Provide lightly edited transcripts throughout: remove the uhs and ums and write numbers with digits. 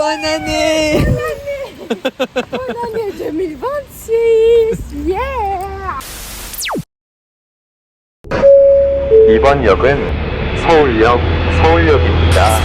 Bonne année. Bonne année 2026. Yeah. 이번 역은 서울역, 서울역입니다.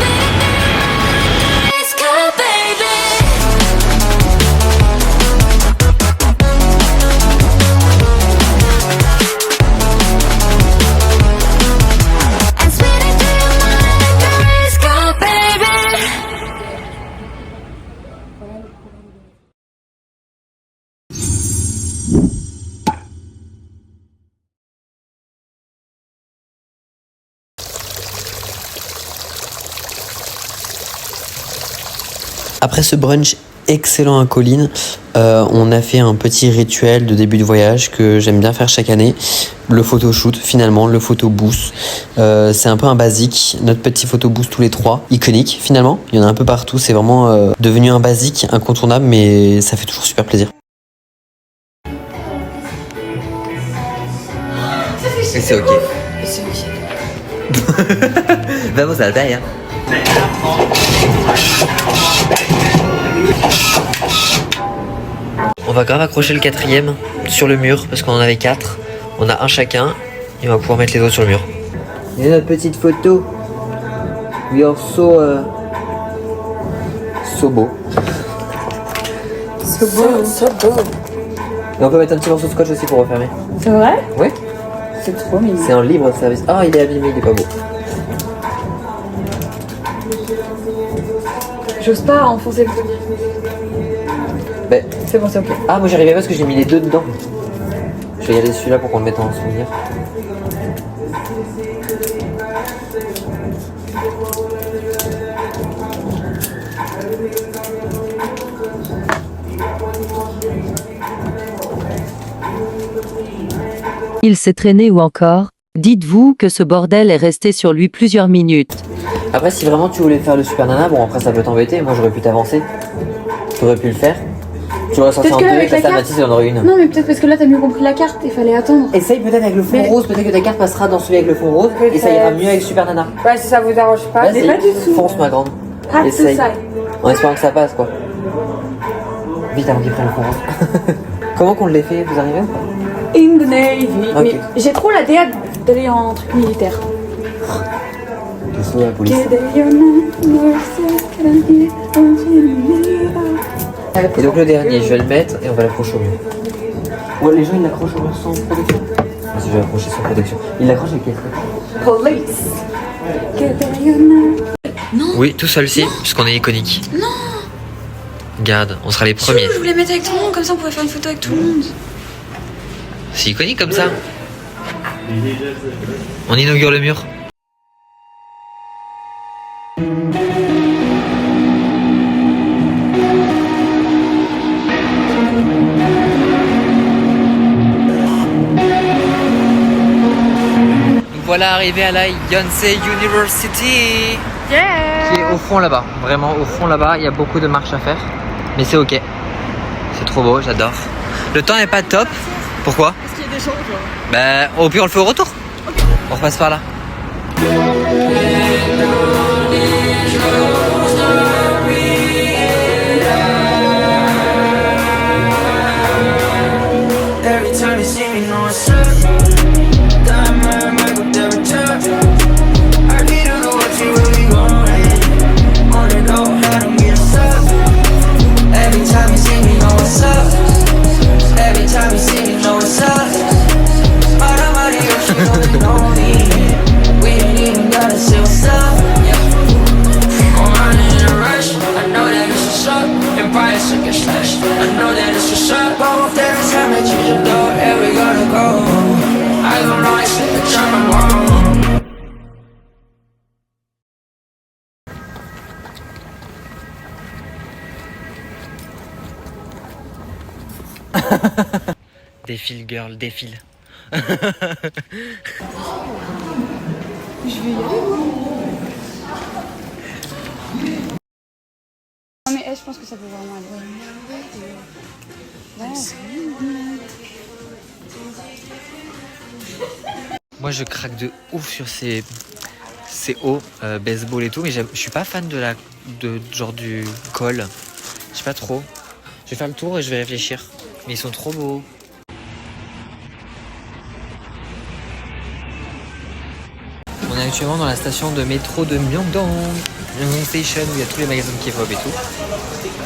Après ce brunch excellent à Colline, on a fait un petit rituel de début de voyage que j'aime bien faire chaque année. Le photoshoot finalement, le photo booth. C'est un peu un basique, notre petit photo booth tous les trois. Iconique finalement, il y en a un peu partout, c'est vraiment devenu un basique, incontournable, mais ça fait toujours super plaisir. Et c'est ok. Vamos a la playa. On va grave accrocher le quatrième sur le mur parce qu'on en avait 4. On a un chacun et on va pouvoir mettre les autres sur le mur. Et notre petite photo. We are so beau. So beau, so beau. Et on peut mettre un petit morceau de scotch aussi pour refermer. C'est vrai? Oui. C'est trop mignon. C'est en libre service. Ah, il est abîmé, il est pas beau. J'ose pas enfoncer le truc. Ben, C'est bon, c'est ok. ah, moi j'arrivais parce que j'ai mis les deux dedans. Je vais y aller celui-là pour qu'on le mette en souvenir. Il s'est traîné ou encore, dites-vous que ce bordel est resté sur lui plusieurs minutes. Après, si vraiment tu voulais faire le super nana, bon après ça peut t'embêter. Moi j'aurais pu t'avancer. T'aurais pu le faire. Tu aurais sorti Peut-être en que deux et avec que la la carte- Mathis il en aurait une. Non, mais peut-être parce que là t'as mieux compris la carte, il fallait attendre. Essaye peut-être avec le fond Mais- rose, peut-être que ta carte passera dans celui avec le fond rose et ça ira mieux avec Super Nana. Ouais, si ça vous arrange pas. Mais Vas-y, pas du tout. fonce ma grande. Pas de Essaye. ça. En espérant que ça passe quoi. Vite avant qu'il prenne le fond rose. Comment qu'on l'ait fait, vous arrivez ou pas? In the Navy. Ok. Mais j'ai trop la DA d'aller en truc militaire. Je suis la police. Et donc le dernier, je vais le mettre et on va l'accrocher au mur. Ouais, les gens ils l'accrochent au mur sans protection. Vas-y, je vais l'accrocher sans protection. Ils l'accrochent avec quel truc? Police. Oui, tout seul-ci, puisqu'on est iconique. Non. Garde, on sera les premiers. Je voulais mettre avec tout le monde, comme ça on pouvait faire une photo avec tout le monde. C'est iconique comme ça. On inaugure le mur. Nous voilà arrivés à la Yonsei University. Yeah. Qui est au fond là-bas. Vraiment au fond là-bas, il y a beaucoup de marches à faire. Mais c'est ok. C'est trop beau, j'adore. Le temps est pas top. Pourquoi? Parce qu'il y a des gens, genre. Bah, au pire on le fait au retour. Okay. On repasse par là. Défile girl, défile. Je vais y aller, moi. Non, mais je pense que ça peut vraiment aller. Ouais. Moi je craque de ouf sur ces c'est haut, baseball et tout, mais je suis pas fan genre du col. Je sais pas trop. Je vais faire le tour et je vais réfléchir. Mais ils sont trop beaux. On est actuellement dans la station de métro de Myeongdong. Myeongdong Station où il y a tous les magasins de K-pop et tout.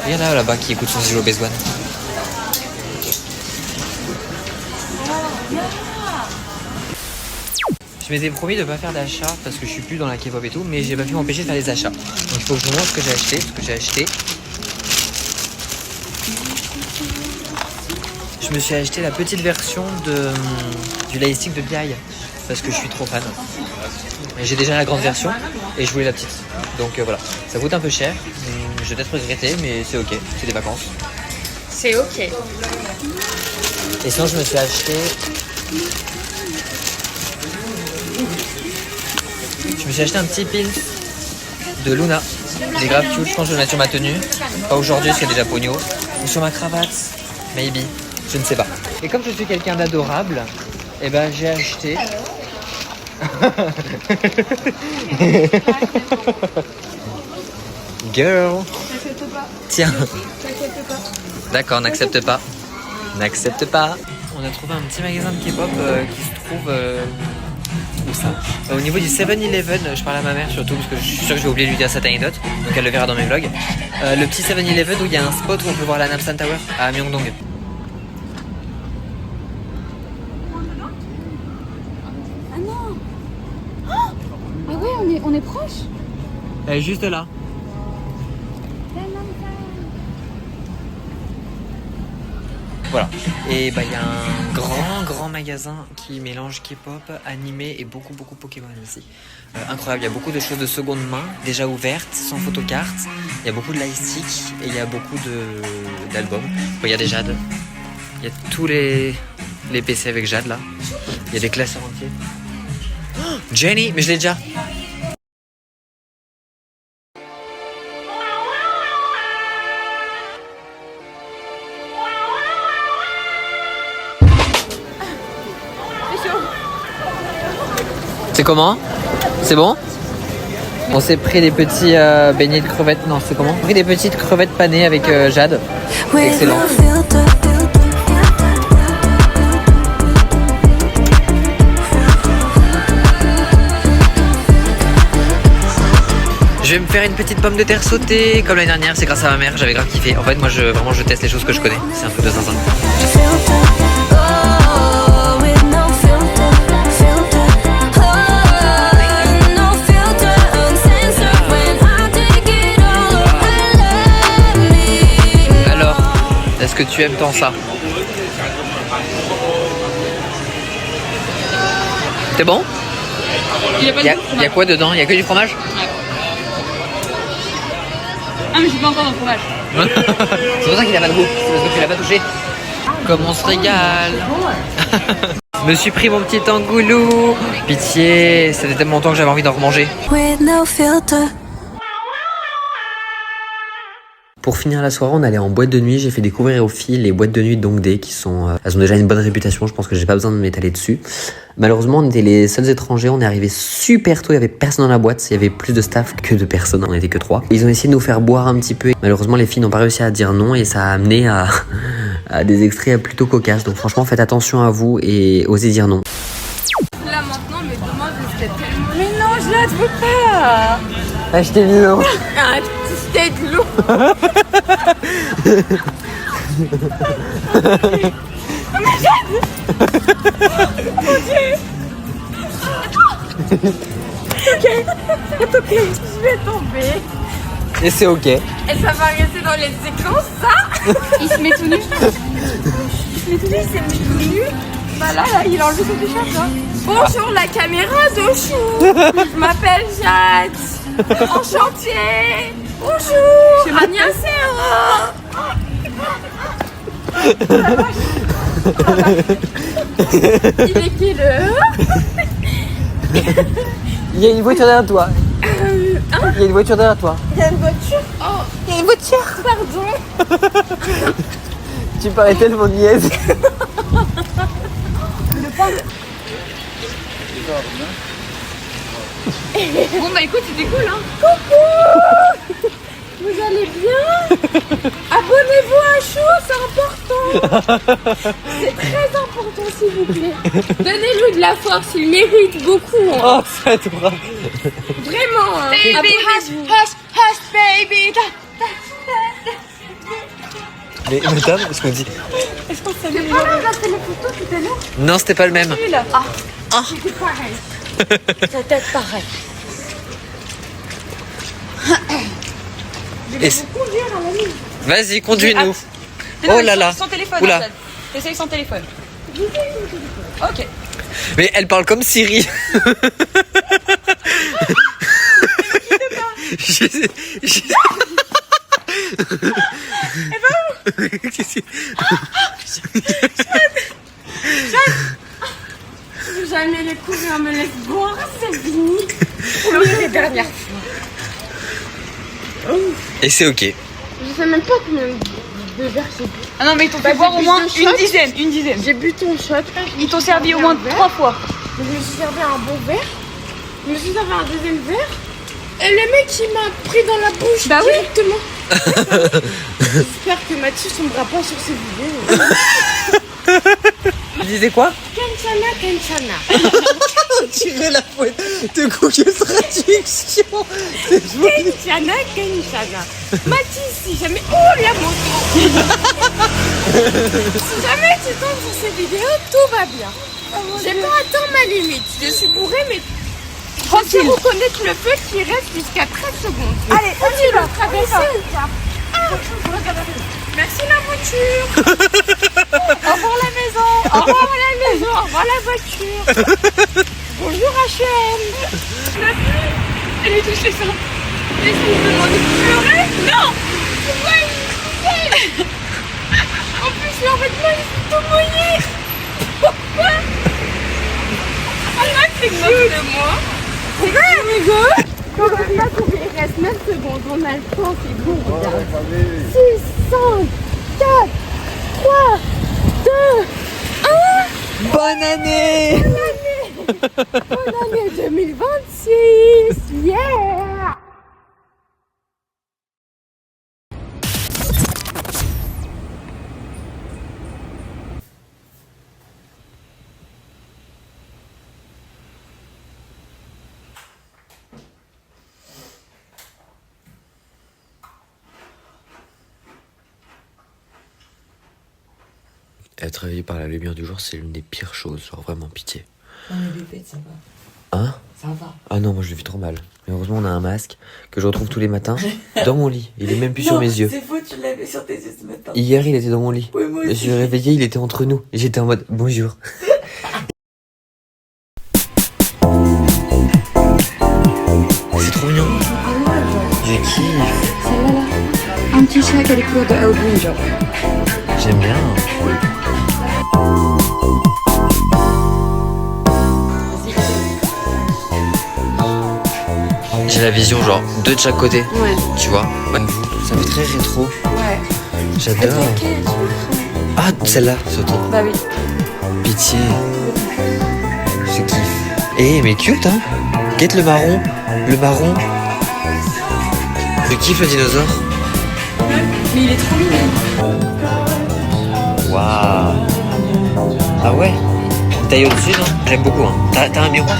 Et il y en a là-bas qui écoute son stylo Base One. Je m'étais promis de ne pas faire d'achat parce que je suis plus dans la K-pop et tout, mais j'ai pas pu m'empêcher de faire des achats. Donc il faut que je vous montre ce que j'ai acheté. Je me suis acheté la petite version du lightstick de BI parce que je suis trop fan. J'ai déjà la grande version et je voulais la petite. Donc voilà, ça coûte un peu cher. Je vais peut-être regretter, mais c'est ok, c'est des vacances. C'est ok. Et sinon je me suis acheté... un petit pin de Luna. Il est grave cute, je pense que je vais le mettre sur ma tenue. Pas aujourd'hui parce qu'il y a déjà pogno. Ou sur ma cravate, maybe. Je ne sais pas. Et comme je suis quelqu'un d'adorable, eh ben j'ai acheté... Girl. Tiens. D'accord, n'accepte pas. N'accepte pas. On a trouvé un petit magasin de K-pop qui se trouve... où ça au niveau du 7-Eleven, je parle à ma mère surtout parce que je suis sûr que je vais oublier de lui dire cette anecdote, donc elle le verra dans mes vlogs. Le petit 7-Eleven où il y a un spot où on peut voir la Namsan Tower à Myeongdong. Ah non. Ah ouais, on est proche. Elle est juste là. Voilà. Et bah il y a un grand magasin qui mélange K-pop, animé et beaucoup Pokémon aussi. Incroyable, il y a beaucoup de choses de seconde main, déjà ouvertes, sans photocarte. Il y a beaucoup de lightstick et il y a beaucoup d'albums. Il y a des Jade. Il y a tous les PC avec Jade là. Il y a des classeurs entiers. Oh, Jenny, mais je l'ai déjà. C'est comment? C'est bon? On s'est pris des petits beignets de crevettes. Non, c'est comment? On a pris des petites crevettes panées avec Jade. C'est excellent. Je vais me faire une petite pomme de terre sautée comme l'année dernière, c'est grâce à ma mère, j'avais grave kiffé. En fait moi je teste les choses que je connais, c'est un truc de zinzin. Alors, est-ce que tu aimes tant ça? C'est bon? Il y a quoi dedans? Il y a que du fromage? Ah mais je suis pas encore dans le fromage. C'est pour ça qu'il a pas de goût, c'est parce que tu l'as pas touché. Comme on se régale. Me suis pris mon petit angoulou. Pitié, ça fait tellement longtemps que j'avais envie d'en remanger. Pour finir la soirée, on allait en boîte de nuit. J'ai fait découvrir aux filles les boîtes de nuit d'Hongdae qui sont... elles ont déjà une bonne réputation, je pense que j'ai pas besoin de m'étaler dessus. Malheureusement, on était les seuls étrangers, on est arrivé super tôt, il y avait personne dans la boîte, il y avait plus de staff que de personnes, on était que 3. Ils ont essayé de nous faire boire un petit peu. Malheureusement, les filles n'ont pas réussi à dire non et ça a amené à des extraits plutôt cocasses. Donc franchement, faites attention à vous et osez dire non. Là maintenant, mais demain je serai tellement... Mais non, je la veux pas. Achetez de l'eau. Achetez de l'eau. Ok, je vais tomber. Et c'est ok. Et ça va rester dans les écrans, ça. Il se met tout nu. Il s'est mis tout nu. Bah là, il a enlevé son t-shirt là. Bonjour la caméra de chou. Je m'appelle Jade. Enchantée. Bonjour. Annyeonghaseyo. Il est quelle heure? Il y a une voiture derrière toi. Il y a une voiture derrière toi. Il y a une voiture. Oh, il y a une voiture. Pardon. Tu parais tellement niaise. Bon bah écoute, c'était cool hein. Coucou. Vous allez bien? Abonnez-vous à Chou, c'est important. C'est très important s'il vous plaît. Donnez-lui de la force, il mérite beaucoup. Hein. Oh, c'est adorable. Vraiment. Hein. Baby, hush, hush, hush, baby. Mais madame, est-ce qu'on dit? Est-ce qu'on s'est pas là, on a fait les photos tout à l'heure? Non, c'était pas le même. Celui-là. Ah. C'était pareil. Ça tête pareil. Je vais vous conduire à la ligne. Vas-y, conduis-nous. Non, Oh là là. Sans téléphone, Oula. Hassad. Essaye sans téléphone. Ok. Mais elle parle comme Siri. Jamais les courriers me laissent boire, c'est fini. Pour les dernières fois. Et c'est ok. Je sais même pas combien de verres j'ai bu. Ah non, mais ils t'ont Bah, fait boire j'ai au bu moins deux shots. une dizaine. J'ai bu ton shot. Ils t'ont servi au moins 3 fois. Je me suis servi un bon verre. Je me suis servi un deuxième verre. Et le mec il m'a pris dans la bouche Bah oui. directement. J'espère que Mathieu tombera pas sur ces vidéos. Tu disais quoi? Kenchana, Kenchana. Tu mets la faute de Google Traduction. Kenchana, Kenchana. Mathis, si jamais... Oh, la moto. Si jamais tu tombes sur ces vidéos, tout va bien. J'ai pas atteint ma limite. Je suis bourrée, mais... Tranquille. Je reconnaître le feu qui reste jusqu'à 13 secondes. Allez, on y va. Traverser. Merci la voiture. Au revoir la maison. Au revoir la maison. Au revoir la voiture. Bonjour H&M. Elle est touchée ça. Est-ce qu'il me demande de pleurer? Non. Pourquoi il me En plus, leurs vêtements ils sont tout mouillés. Pourquoi? Arrête, c'est moque de moi. C'est rigolo. Quand on va courir, il reste 9 secondes. On a le temps, c'est bon, regarde. 6, 5, 4, 3, 2, 1. Bonne année. Bonne année 2026. Yeah. Être réveillé par la lumière du jour, c'est l'une des pires choses. Genre vraiment pitié. Non mais les bêtes, ça va. Hein? Ça va. Ah non, moi je le vis trop mal. Mais heureusement, on a un masque que je retrouve tous les matins dans mon lit. Il est même plus sur mes yeux. C'est faux, tu l'avais sur tes yeux ce matin. Hier, il était dans mon lit. Oui, moi Je me aussi. suis réveillé, il était entre nous. Et j'étais en mode bonjour. C'est trop mignon. Je kiffe. Celle-là, là. Un petit chat avec les couleurs de Halloween, genre. J'aime bien. J'ai la vision genre deux de chaque côté. Ouais. Tu vois? Ouais. Ça fait très rétro. Ouais. J'adore. Ah, celle-là, surtout. Bah oui. Pitié. Je kiffe. Eh, mais cute, hein? Guette le marron. Le marron. Je kiffe le dinosaure. Mais il est trop mignon. Waouh. Ah ouais? Taille au-dessus, non? J'aime beaucoup, hein. T'as un miroir?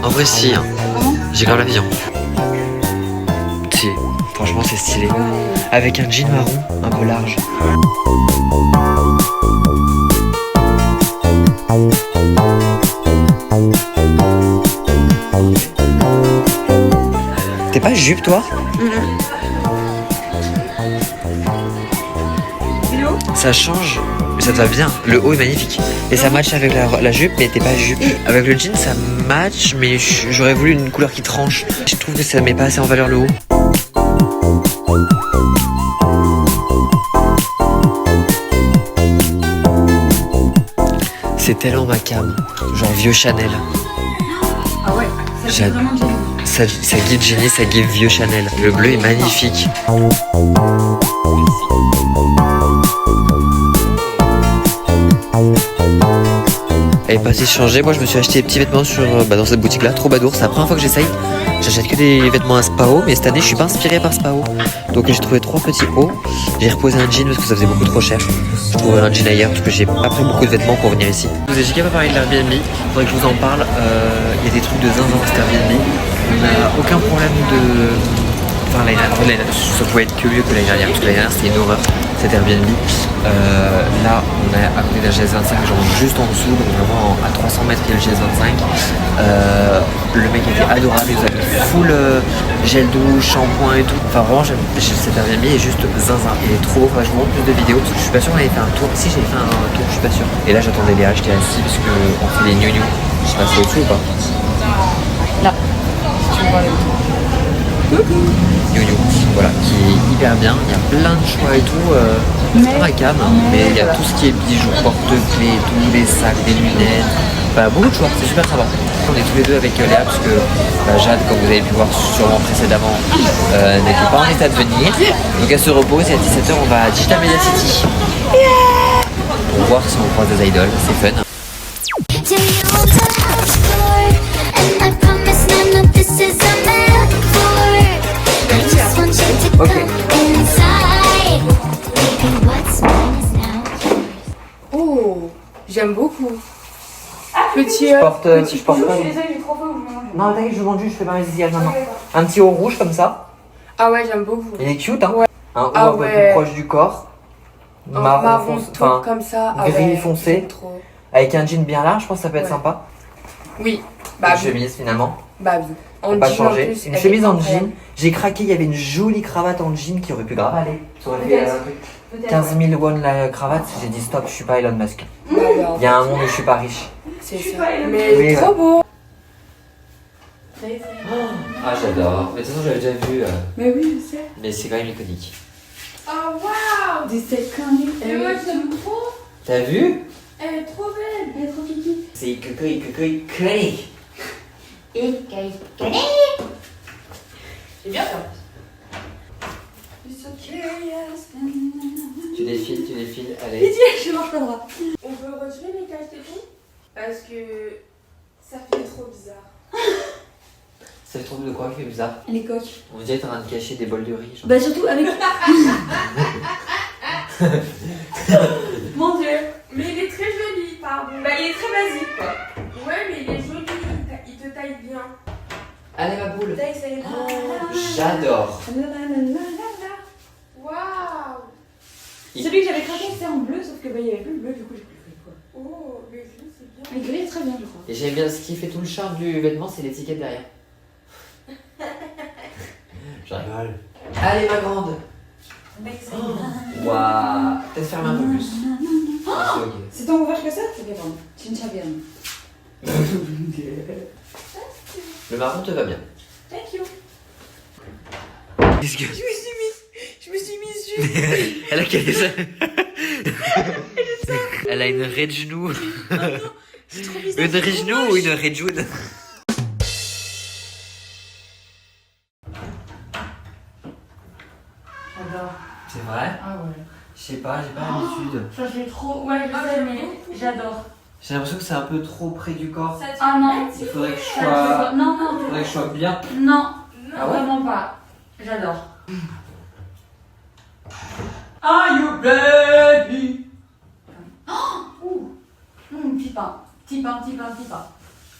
En vrai, si, hein. J'ai grave la vision. Si, franchement, c'est stylé. Avec un jean marron, un peu large. T'es pas jupe, toi? Ça change, mais ça te va bien. Le haut est magnifique. Et ça match avec la jupe, mais t'es pas jupe. Avec le jean, ça match, mais j'aurais voulu une couleur qui tranche. Je trouve que ça met pas assez en valeur le haut. C'est tellement ma cam. Genre vieux Chanel. Ah ouais. Ça, ça guide Jenny, ça guide vieux Chanel. Le bleu est magnifique. Elle est passée changer. Moi, je me suis acheté des petits vêtements dans cette boutique-là, Troubadour. C'est la première fois que j'essaye. J'achète que des vêtements à Spao, mais cette année, je suis pas inspiré par Spao. Donc, j'ai trouvé 3 petits hauts. J'ai reposé un jean parce que ça faisait beaucoup trop cher. Je trouverai un jean ailleurs parce que j'ai pas pris beaucoup de vêtements pour venir ici. Je vous ai déjà pas parlé de l'Airbnb. Faudrait que je vous en parle. Il y a des trucs de zinzin dans cet Airbnb. On n'a aucun problème de. Enfin, ça pouvait être que mieux que l'année dernière, parce que l'année dernière c'était une horreur, cet Airbnb. Là, on est à côté d'un GS25, genre juste en dessous, donc vraiment à 300 mètres il y a le GS25. Le mec était adorable, il nous a mis full gel douche, shampoing et tout. Enfin, vraiment, cet Airbnb est juste zinzin. Il est trop beau, je vous montre plus de vidéos, parce que je suis pas sûr qu'on avait fait un tour. Si, j'avais fait un tour, je suis pas sûr. Et là, j'attendais Léa, j'étais assis, parce qu'on fait les gnous. Je sais pas si c'est au-dessus ou pas. Là. Tu veux voir les Yo-Yo, voilà, qui est hyper bien. Il y a plein de choix et tout. C'est pas cam, mais il y a tout ce qui est bijoux, porte-clés, tous les sacs, des lunettes. Enfin, beaucoup de choix, c'est super sympa. On est tous les deux avec Léa parce que Jade, comme vous avez pu voir sûrement précédemment, n'était pas en état de venir. Donc elle se repose et à 17h on va à Digital Media City. Pour voir si on croise des idoles, c'est fun. Ok. Oh, j'aime beaucoup. Petit. Je porte pas. j'ai 3 fois où je mange. Non, t'inquiète, je mange juste, je fais pas mes zigzags maintenant. Un petit haut rouge comme ça. Ah ouais, j'aime beaucoup. Il est cute, hein. Ouais. Un haut Ah un peu ouais. plus proche du corps. Marron foncé, taupe enfin comme ça. gris ouais, foncé. j'aime trop. Avec un jean bien large, je pense que ça peut être Ouais. sympa. Oui. Une Bah, chemise finalement. bah, On pas jean changer. plus, Une elle chemise est en incroyable. jean. J'ai craqué, il y avait une jolie cravate en jean qui aurait pu grave aller. Ça aurait fait Peut-être. 15 000 won la cravate. J'ai dit stop, je suis pas Elon Musk. Bah, Il y a un monde où je suis pas riche. c'est ça. Mais Oui, trop beau. Ah j'adore. Mais de toute façon j'avais déjà vu. Mais oui, je sais. Mais c'est quand même iconique. Oh waouh. Des secondes. Mais moi j'aime trop. T'as vu? Elle est trop belle. Elle est trop kiki. C'est iconique. C'est bien ça. Tu défiles, allez. Je mange pas droit. On peut retirer les caches tétons parce que ça fait trop bizarre. Ça fait trop de quoi qui fait bizarre? Les coques. On dirait que t'es en train de cacher des bols de riz. Genre. Bah surtout avec. Mon dieu. Mais il est très joli, pardon. Bah il est très basique quoi. Ouais mais il est joli, il te taille bien. Allez ma boule. Taille ça est J'adore. Waouh. Celui que j'avais craqué c'était en bleu, sauf que bah il y avait plus le bleu, du coup j'ai pris le gris quoi. Oh, le gris c'est bien. Le gris est très bien, je crois. Et j'aime bien ce qui fait tout le charme du vêtement, c'est l'étiquette derrière. Je rigole. Allez ma grande. Waouh. Peut-être fermer un peu plus. C'est tant ouvert que ça? C'est bien, pardon. Chinchabian. Le marron te va bien. Thank you. Qu'est-ce que... Je me suis mise juste. Elle a quel âge? Elle a une raie de genou. Une raie de genou ou une raie de jaune? J'adore. C'est vrai? Ah ouais. Je sais pas, j'ai pas l'habitude. Ça fait trop. Ouais, je sais, mais j'adore. J'ai l'impression que c'est un peu trop près du corps. Ah non. Il faudrait que je Ça sois... te- Non, non, Il faudrait que je sois bien. non. Ah ouais? Vraiment pas. J'adore. Are you ready? Petit pain. Petit pain.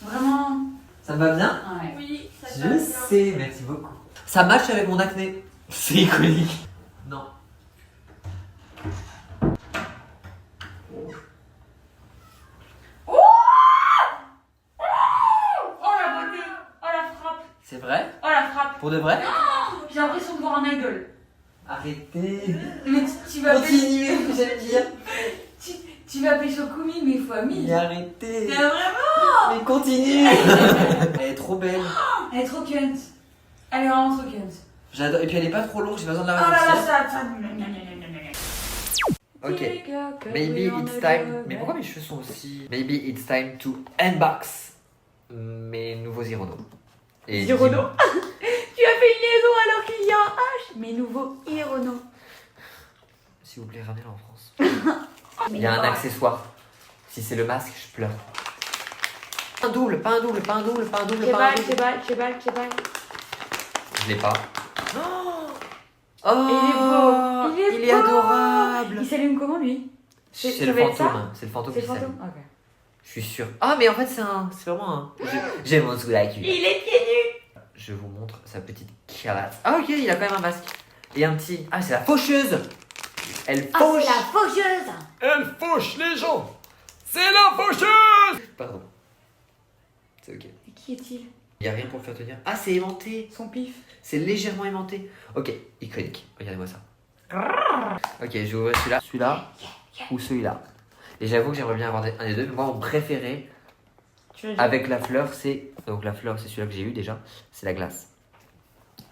Vraiment. Ça me va bien? Ouais. Oui, ça te Je va bien. sais, merci beaucoup. Ça match avec mon acné. C'est iconique. Non. Oh la beauté. Oh la frappe. C'est vrai? Oh la frappe. Pour de vrai? J'ai l'impression de voir un idol. Arrêtez. Mais tu vas pécho. Continuez, j'aime bien. Tu vas pécho Kumi, mais fois 1000. Mais arrêtez. Mais vraiment. Mais continue. Elle est trop belle. Elle est trop cunt. Elle est vraiment trop cunt. J'adore. Et puis elle est pas trop lourde, j'ai pas besoin de Oh la là là, raccourcir. ça. Ok. Maybe it's time. Mais pourquoi mes cheveux sont aussi. Maybe it's time to unbox mes nouveaux Irono. Et Irono. Tu as fait une liaison alors qu'il y a un H. Mes nouveaux Irono. S'il vous plaît, ramenez-le en France. Il y a un accessoire. Si c'est le masque, je pleure. Un double, pas un double, pas un double, pas un double, pas un Kebal, double. kebal. Je l'ai pas. Il est beau. Il est adorable. Il s'allume comment lui? C'est ça le va être fantôme, ça hein. C'est le fantôme C'est qui le s'allume. fantôme. Ok. Je suis sûr. Ah mais en fait c'est vraiment un... J'ai mon sous la culotte. Il est pieds nus. Je vous montre sa petite cravate. Ah ok, il a quand même un masque. Et un petit... Ah c'est la faucheuse. Elle Ah, fauche. c'est la faucheuse. Elle fauche les gens. C'est la faucheuse. Pardon. C'est ok. Et qui est-il? Il y a rien pour le faire tenir. Ah c'est aimanté. Son pif. C'est légèrement aimanté. Ok, iconique. Regardez-moi ça. Ok, je vais ouvrir celui-là. Celui-là ou celui-là. Et j'avoue que j'aimerais bien avoir un des deux. Mais moi, mon préféré avec la fleur, c'est... Donc la fleur, c'est celui-là que j'ai eu déjà. C'est la glace.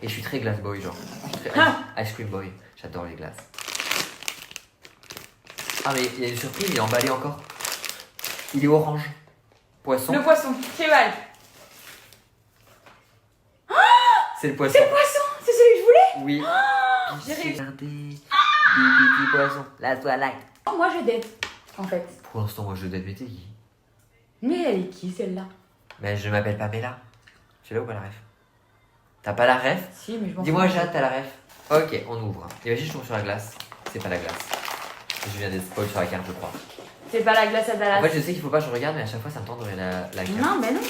Et je suis très glace boy, genre. Je suis très ice cream boy. J'adore les glaces. Ah mais il y a une surprise, il est emballé encore. Il est orange. Poisson. Le poisson. Cheval. C'est le poisson. C'est le poisson. C'est celui que je voulais. Oui. J'ai réussi. Regardez. Des poissons. La toilette. Oh, moi je date. En fait. Pour l'instant, moi je dois être qui. Mais elle est qui celle-là? Mais je m'appelle Pamela. Tu l'as ou pas la ref? T'as pas la ref? Si, mais je m'en Dis-moi fous. Jade, t'as la ref? Ok, on ouvre. Imagine je tombe sur la glace. C'est pas la glace. Je viens d'être spoil sur la carte, je crois. C'est pas la glace à Dallas. En fait, je sais qu'il faut pas que je regarde, mais à chaque fois ça me tente d'ouvrir la carte. Non, mais non.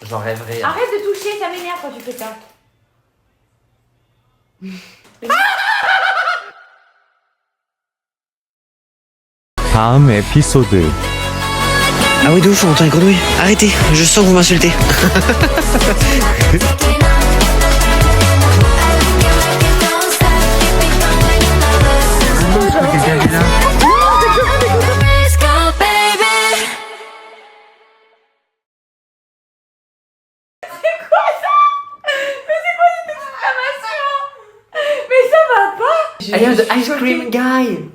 J'en rêverais. Arrête de toucher, ça m'énerve quand tu fais ça. 다음 에피소드. Ah oui, de ouf, on entend les grenouilles. Arrêtez, je sens que vous m'insultez. Mais ça va pas. I am the ice cream guy.